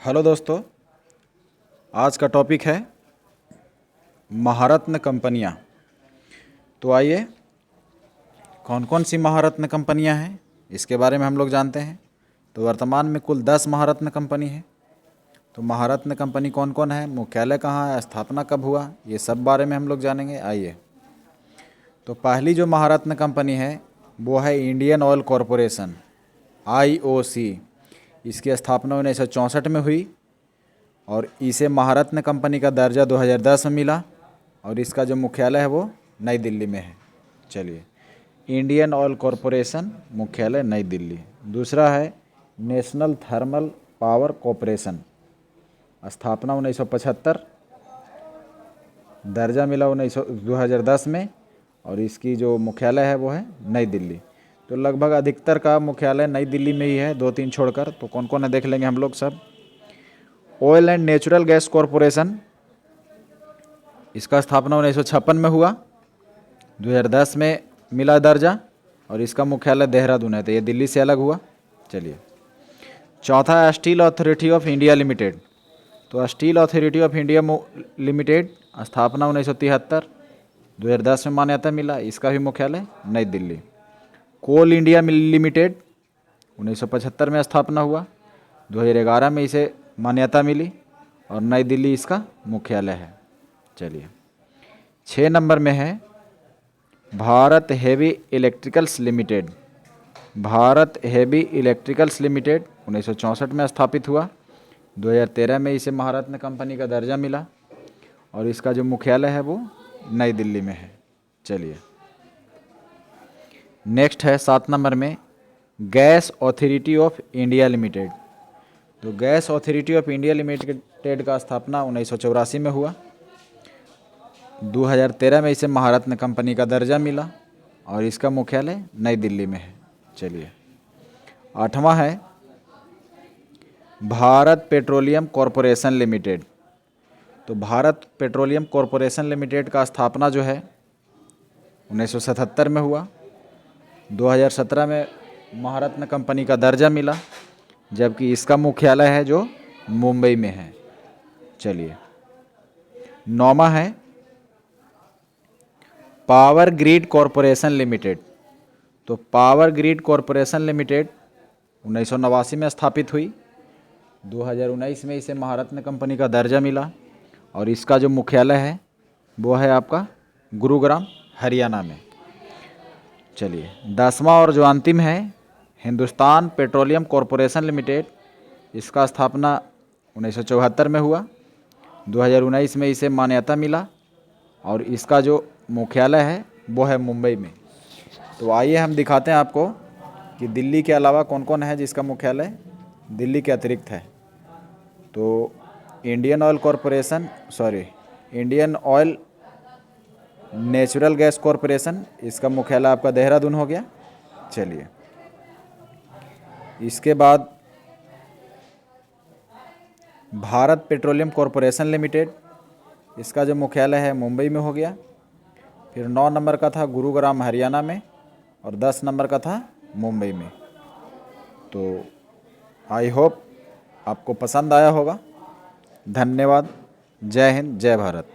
Hello दोस्तों, आज का टॉपिक है महारत्न कंपनियां। तो आइए, कौन कौन सी महारत्न कंपनियां हैं इसके बारे में हम लोग जानते हैं। तो वर्तमान में कुल 10 महारत्न कंपनी है। तो महारत्न कंपनी कौन कौन है, मुख्यालय कहाँ है, स्थापना कब हुआ, ये सब बारे में हम लोग जानेंगे। आइए, तो पहली जो महारत्न कंपनी है वो है इंडियन ऑयल कॉरपोरेशन, IOC। इसकी स्थापना 1964 में हुई और इसे महारत्न कंपनी का दर्जा 2010 में मिला और इसका जो मुख्यालय है वो नई दिल्ली में है। चलिए, इंडियन ऑयल कॉरपोरेशन, मुख्यालय नई दिल्ली। दूसरा है नेशनल थर्मल पावर कॉरपोरेशन, स्थापना 1975, दर्जा मिला 2010 में और इसकी जो मुख्यालय है वो है नई दिल्ली। तो लगभग अधिकतर का मुख्यालय नई दिल्ली में ही है, 2-3 छोड़कर। तो कौन कौन है देख लेंगे हम लोग सब। Oil and natural gas corporation, इसका स्थापना 1956 में हुआ, 2010 में मिला दर्जा और इसका मुख्यालय देहरादून है, तो ये दिल्ली से अलग हुआ। चलिए, चौथा है steel authority of India limited. तो steel authority of India limited, स्थापना 1973, 2010 में मान्यता मिला, इसका भी मुख्यालय नई दिल्ली। कोल इंडिया लिमिटेड, 1975 में स्थापना हुआ, 2011 में इसे मान्यता मिली और नई दिल्ली इसका मुख्यालय है। चलिए, 6 नंबर में है Bharat heavy electricals limited. Bharat heavy electricals limited 1964 में स्थापित हुआ, 2013 में इसे महारत्न कंपनी का दर्जा मिला और इसका जो मुख्यालय है वो नई दिल्ली में है। चलिए, नेक्स्ट है 7 नंबर में gas authority of India limited. तो gas authority of India limited का स्थापना 1984 में हुआ, 2013 में इसे महारत्न कंपनी का दर्जा मिला और इसका मुख्यालय नई दिल्ली में है। चलिए, 8वां है भारत पेट्रोलियम कॉरपोरेशन लिमिटेड। तो भारत पेट्रोलियम कॉरपोरेशन लिमिटेड का स्थापना जो है 1977 में हुआ, 2017 में महारत्न कंपनी का दर्जा मिला, जबकि इसका मुख्यालय है जो मुंबई में है। चलिए, 9वां है पावर ग्रिड कॉरपोरेशन लिमिटेड। तो पावर ग्रिड कॉरपोरेशन लिमिटेड 1989 में स्थापित हुई, 2019 में इसे महारत्न कंपनी का दर्जा मिला और इसका जो मुख्यालय है वो है आपका गुरुग्राम, हरियाणा में। चलिए, 10वां और जो अंतिम है हिंदुस्तान पेट्रोलियम कॉरपोरेशन लिमिटेड। इसका स्थापना 1974 में हुआ, 2019 में इसे मान्यता मिला और इसका जो मुख्यालय है वो है मुंबई में। तो आइए हम दिखाते हैं आपको कि दिल्ली के अलावा कौन कौन है जिसका मुख्यालय दिल्ली के अतिरिक्त है। तो Indian oil natural gas corporation, इसका मुख्यालय आपका देहरादून हो गया। चलिए, इसके बाद भारत पेट्रोलियम कॉरपोरेशन लिमिटेड, इसका जो मुख्यालय है मुंबई में हो गया। फिर 9 नंबर का था गुरुग्राम, हरियाणा में और 10 नंबर का था मुंबई में। तो आई होप आपको पसंद आया होगा। धन्यवाद। जय हिंद, जय भारत।